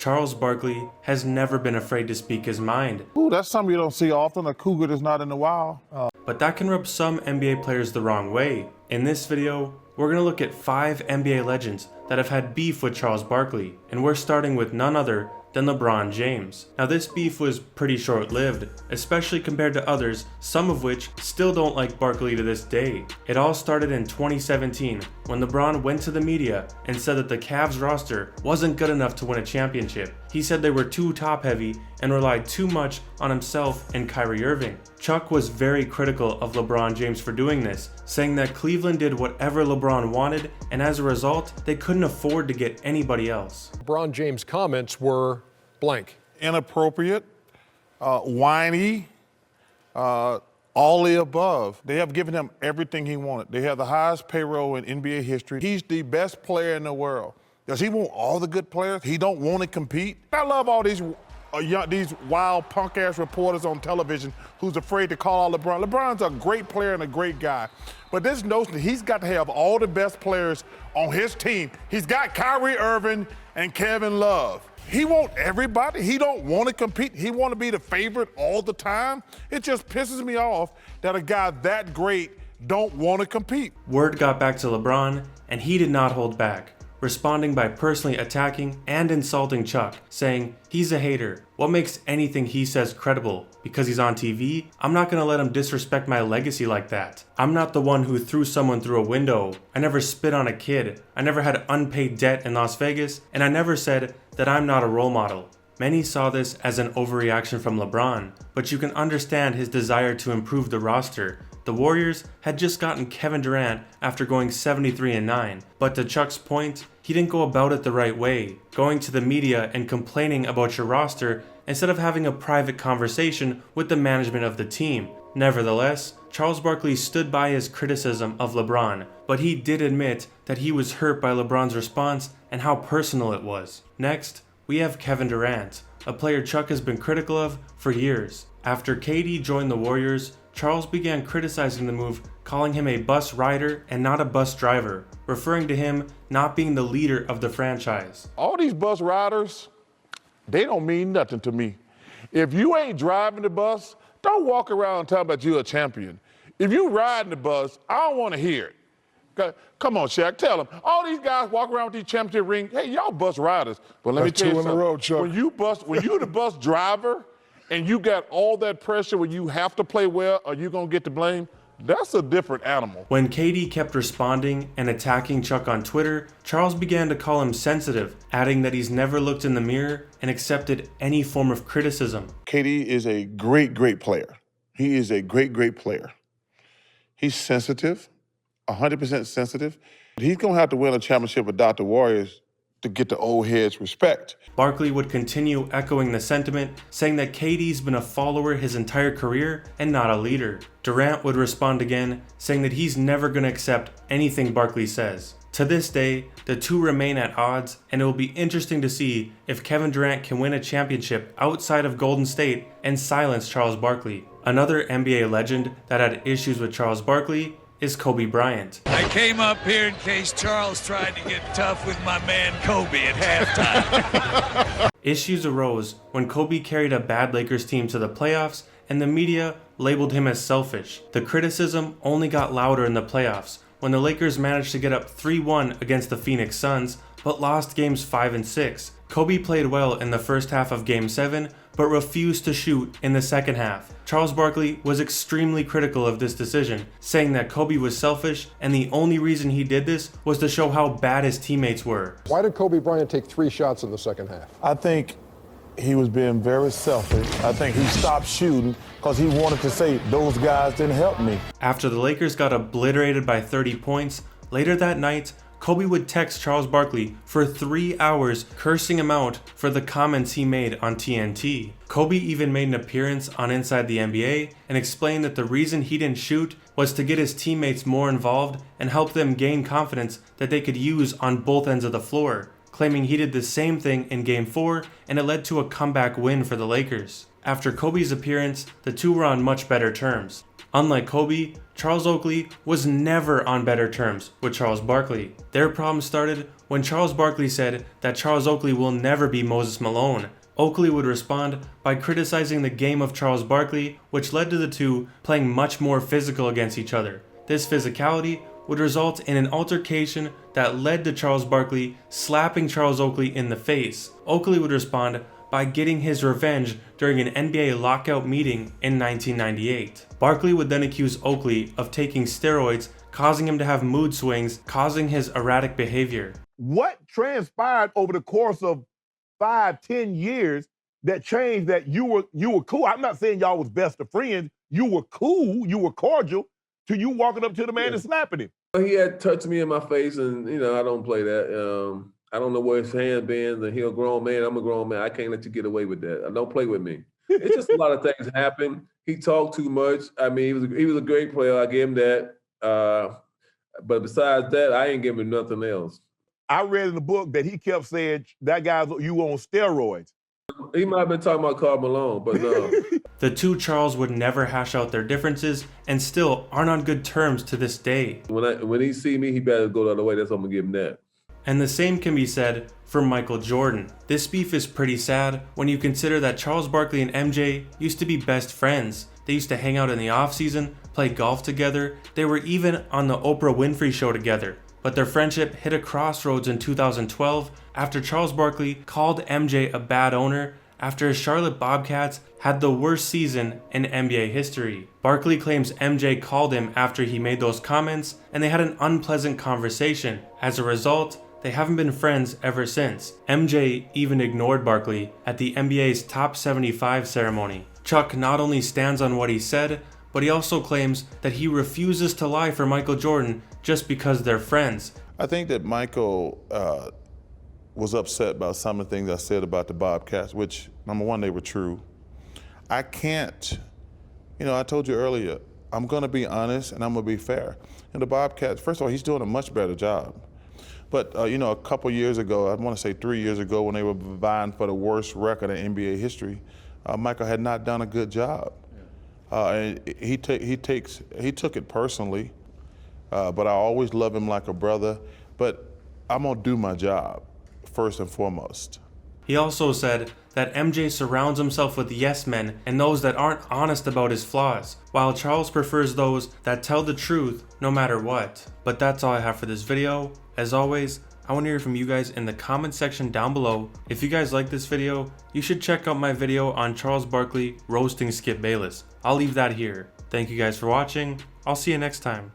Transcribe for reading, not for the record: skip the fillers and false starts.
Charles Barkley has never been afraid to speak his mind. Ooh, that's something you don't see often, a cougar that's not in the wild. But that can rub some NBA players the wrong way. In this video, we're going to look at 5 NBA legends that have had beef with Charles Barkley, and we're starting with none other than LeBron James. Now this beef was pretty short-lived, especially compared to others, some of which still don't like Barkley to this day. It all started in 2017 when LeBron went to the media and said that the Cavs roster wasn't good enough to win a championship. He said they were too top-heavy and relied too much on himself and Kyrie Irving. Chuck was very critical of LeBron James for doing this, saying that Cleveland did whatever LeBron wanted, and as a result, they couldn't afford to get anybody else. LeBron James' comments were blank. Inappropriate, whiny, all the above. They have given him everything he wanted. They have the highest payroll in NBA history. He's the best player in the world. Does he want all the good players? He don't want to compete? I love all these wild punk-ass reporters on television who's afraid to call out LeBron. LeBron's a great player and a great guy. But this notion that he's got to have all the best players on his team. He's got Kyrie Irving and Kevin Love. He want everybody. He don't want to compete. He want to be the favorite all the time. It just pisses me off that a guy that great don't want to compete. Word got back to LeBron, and he did not hold back, responding by personally attacking and insulting Chuck, saying, "He's a hater. What makes anything he says credible? Because he's on TV? I'm not gonna let him disrespect my legacy like that. I'm not the one who threw someone through a window. I never spit on a kid. I never had unpaid debt in Las Vegas, and I never said that I'm not a role model." Many saw this as an overreaction from LeBron, but you can understand his desire to improve the roster. The Warriors had just gotten Kevin Durant after going 73-9, but to Chuck's point, he didn't go about it the right way, going to the media and complaining about your roster instead of having a private conversation with the management of the team. Nevertheless, Charles Barkley stood by his criticism of LeBron, but he did admit that he was hurt by LeBron's response and how personal it was. Next, we have Kevin Durant, a player Chuck has been critical of for years. After KD joined the Warriors, Charles began criticizing the move, calling him a bus rider and not a bus driver, referring to him not being the leader of the franchise. All these bus riders, they don't mean nothing to me. If you ain't driving the bus, don't walk around and talk about you're a champion. If you riding the bus, I don't want to hear it. Come on, Shaq, tell them. All these guys walk around with these championship rings. Hey, y'all bus riders. But let me tell you something. 2 in a row, Chuck. When you the bus driver and you got all that pressure when you have to play well or you gonna get the blame, that's a different animal. When KD kept responding and attacking Chuck on Twitter, Charles began to call him sensitive, adding that he's never looked in the mirror and accepted any form of criticism. KD is a great, great player. He is a great, great player. He's sensitive, 100% sensitive. He's gonna have to win a championship without the Warriors to get the old heads respect. Barkley would continue echoing the sentiment, saying that KD's been a follower his entire career and not a leader. Durant would respond again, saying that he's never going to accept anything Barkley says. To this day, the two remain at odds, and it will be interesting to see if Kevin Durant can win a championship outside of Golden State and silence Charles Barkley. Another NBA legend that had issues with Charles Barkley is Kobe Bryant. I came up here in case Charles tried to get tough with my man Kobe at halftime. Issues arose when Kobe carried a bad Lakers team to the playoffs and the media labeled him as selfish. The criticism only got louder in the playoffs when the Lakers managed to get up 3-1 against the Phoenix Suns but lost games 5 and 6. Kobe played well in the first half of Game 7 but refused to shoot in the second half. Charles Barkley was extremely critical of this decision, saying that Kobe was selfish and the only reason he did this was to show how bad his teammates were. Why did Kobe Bryant take 3 shots in the second half? I think he was being very selfish. I think he stopped shooting because he wanted to say, those guys didn't help me. After the Lakers got obliterated by 30 points, later that night, Kobe would text Charles Barkley for 3 hours cursing him out for the comments he made on TNT. Kobe even made an appearance on Inside the NBA and explained that the reason he didn't shoot was to get his teammates more involved and help them gain confidence that they could use on both ends of the floor, claiming he did the same thing in Game 4 and it led to a comeback win for the Lakers. After Kobe's appearance, the two were on much better terms. Unlike Kobe, Charles Oakley was never on better terms with Charles Barkley. Their problem started when Charles Barkley said that Charles Oakley will never be Moses Malone. Oakley would respond by criticizing the game of Charles Barkley, which led to the two playing much more physical against each other. This physicality would result in an altercation that led to Charles Barkley slapping Charles Oakley in the face. Oakley would respond by getting his revenge during an NBA lockout meeting in 1998. Barkley would then accuse Oakley of taking steroids, causing him to have mood swings, causing his erratic behavior. What transpired over the course of 5-10 years that changed that you were cool? I'm not saying y'all was best of friends. You were cool, you were cordial, till you walking up to the man and slapping him. He had touched me in my face, and I don't play that. I don't know where his hand been, and he a grown man. I'm a grown man. I can't let you get away with that. Don't play with me. It's just a lot of things happen. He talked too much. I mean, he was a great player. I gave him that. But besides that, I ain't giving him nothing else. I read in the book that he kept saying that guy's you on steroids. He might have been talking about Karl Malone, but no. The two Charles would never hash out their differences and still aren't on good terms to this day. When he see me, he better go the other way. That's what I'm going to give him that. And the same can be said for Michael Jordan. This beef is pretty sad when you consider that Charles Barkley and MJ used to be best friends. They used to hang out in the off-season, play golf together. They were even on the Oprah Winfrey Show together. But their friendship hit a crossroads in 2012 after Charles Barkley called MJ a bad owner after his Charlotte Bobcats had the worst season in NBA history. Barkley claims MJ called him after he made those comments, and they had an unpleasant conversation. As a result, they haven't been friends ever since. MJ even ignored Barkley at the NBA's Top 75 ceremony. Chuck not only stands on what he said, but he also claims that he refuses to lie for Michael Jordan just because they're friends. I think that Michael was upset about some of the things I said about the Bobcats, which, number one, they were true. I can't, I told you earlier, I'm going to be honest and I'm going to be fair. And the Bobcats, first of all, he's doing a much better job. But, a couple years ago, I want to say 3 years ago, when they were vying for the worst record in NBA history, Michael had not done a good job. And he took it personally, but I always love him like a brother. But I'm gonna do my job first and foremost. He also said that MJ surrounds himself with yes men and those that aren't honest about his flaws, while Charles prefers those that tell the truth no matter what. But that's all I have for this video. As always, I want to hear from you guys in the comment section down below. If you guys like this video, you should check out my video on Charles Barkley roasting Skip Bayless. I'll leave that here. Thank you guys for watching. I'll see you next time.